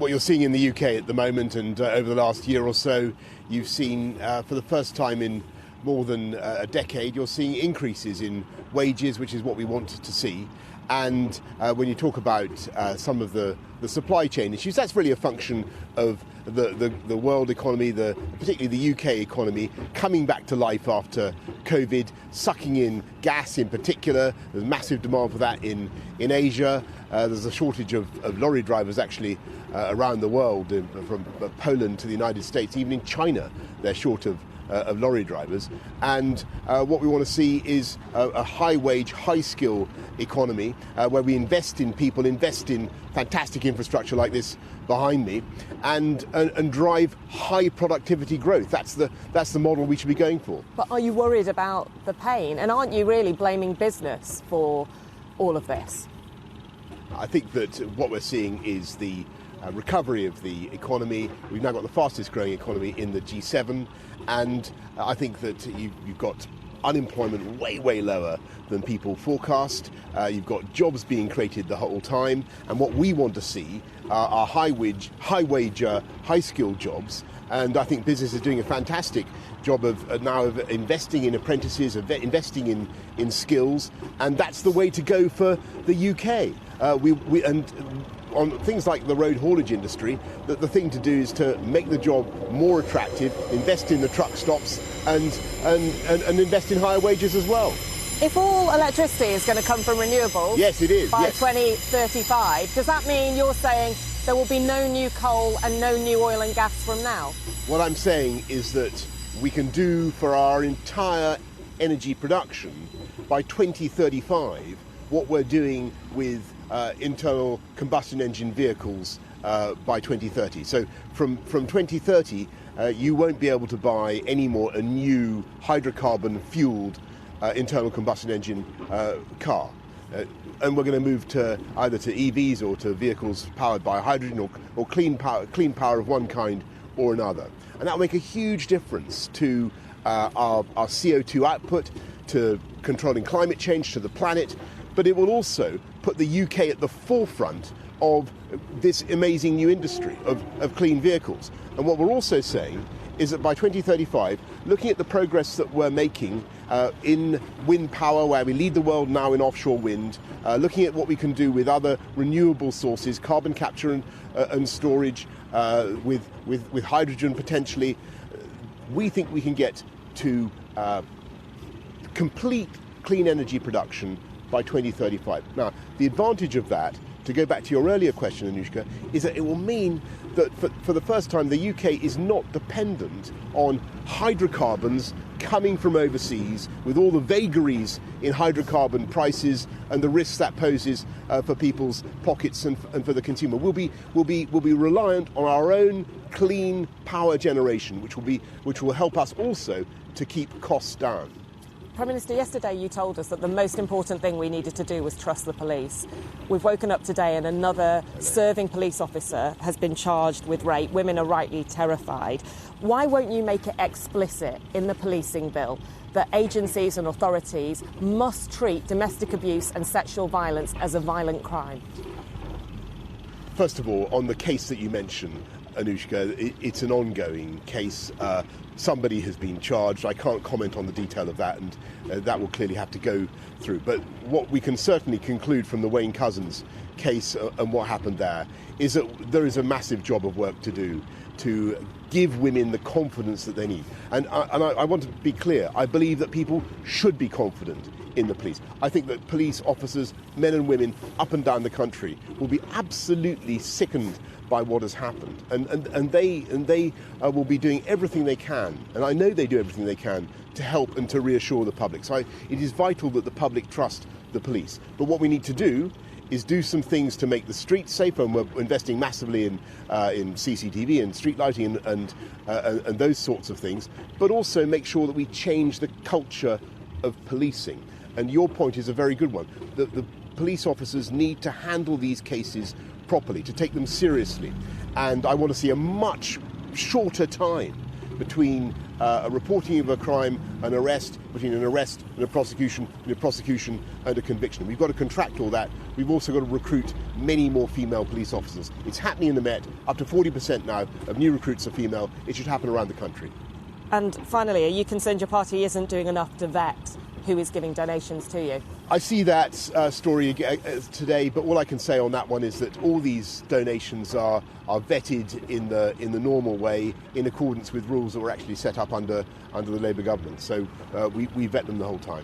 what you're seeing in the UK at the moment, and over the last year or so, you've seen for the first time in more than a decade, you're seeing increases in wages, which is what we want to see. And when you talk about some of the supply chain issues, that's really a function of the world economy, particularly the UK economy, coming back to life after COVID, sucking in gas in particular. There's massive demand for that in Asia. There's a shortage of lorry drivers actually around the world, from Poland to the United States. Even in China, they're short of lorry drivers. And what we want to see is a high-wage, high-skill economy where we invest in people, invest in fantastic infrastructure like this behind me, and drive high productivity growth. That's the model we should be going for. But are you worried about the pain? And aren't you really blaming business for all of this? I think that what we're seeing is the recovery of the economy. We've now got the fastest growing economy in the G7, and I think that you've got unemployment way lower than people forecast. You've got jobs being created the whole time, and what we want to see are high-wage, high-skilled jobs. And I think business is doing a fantastic job of now investing in apprentices, investing in skills, and that's the way to go for the UK. And on things like the road haulage industry, the thing to do is to make the job more attractive, invest in the truck stops, and invest in higher wages as well. If all electricity is going to come from renewables, yes, it is. By 2035, does that mean you're saying there will be no new coal and no new oil and gas from now? What I'm saying is that we can do for our entire energy production by 2035 what we're doing with internal combustion engine vehicles by 2030. So from 2030, you won't be able to buy any more a new hydrocarbon-fueled internal combustion engine car. And we're going to move to either to EVs or to vehicles powered by hydrogen or clean power of one kind or another. And that will make a huge difference to our CO2 output, to controlling climate change, to the planet. But it will also put the UK at the forefront of this amazing new industry of clean vehicles. And what we're also saying is that by 2035, looking at the progress that we're making in wind power, where we lead the world now in offshore wind, looking at what we can do with other renewable sources, carbon capture and storage, with hydrogen potentially, we think we can get to complete clean energy production by 2035. Now, the advantage of that, to go back to your earlier question, Anushka, is that it will mean that for the first time the UK is not dependent on hydrocarbons coming from overseas, with all the vagaries in hydrocarbon prices and the risks that poses for people's pockets and for the consumer. We'll be reliant on our own clean power generation, which will help us also to keep costs down. Prime Minister, yesterday you told us that the most important thing we needed to do was trust the police. We've woken up today and another serving police officer has been charged with rape. Women are rightly terrified. Why won't you make it explicit in the policing bill that agencies and authorities must treat domestic abuse and sexual violence as a violent crime? First of all, on the case that you mentioned, Anushka, it's an ongoing case. Somebody has been charged. I can't comment on the detail of that, and that will clearly have to go through. But what we can certainly conclude from the Wayne Couzens case and what happened there is that there is a massive job of work to do to give women the confidence that they need. And I want to be clear, I believe that people should be confident in the police. I think that police officers, men and women up and down the country, will be absolutely sickened by what has happened, and they will be doing everything they can, and I know they do everything they can to help and to reassure the public. So it is vital that the public trust the police. But what we need to do is do some things to make the streets safer, and we're investing massively in CCTV and street lighting and those sorts of things, but also make sure that we change the culture of policing. And your point is a very good one. The police officers need to handle these cases properly, to take them seriously. And I want to see a much shorter time between a reporting of a crime, an arrest, between an arrest and a prosecution and a conviction. We've got to contract all that. We've also got to recruit many more female police officers. It's happening in the Met. Up to 40% now of new recruits are female. It should happen around the country. And finally, are you concerned your party isn't doing enough to vet who is giving donations to you? I see that story today, but all I can say on that one is that all these donations are vetted in the normal way, in accordance with rules that were actually set up under the Labour government. So we vet them the whole time.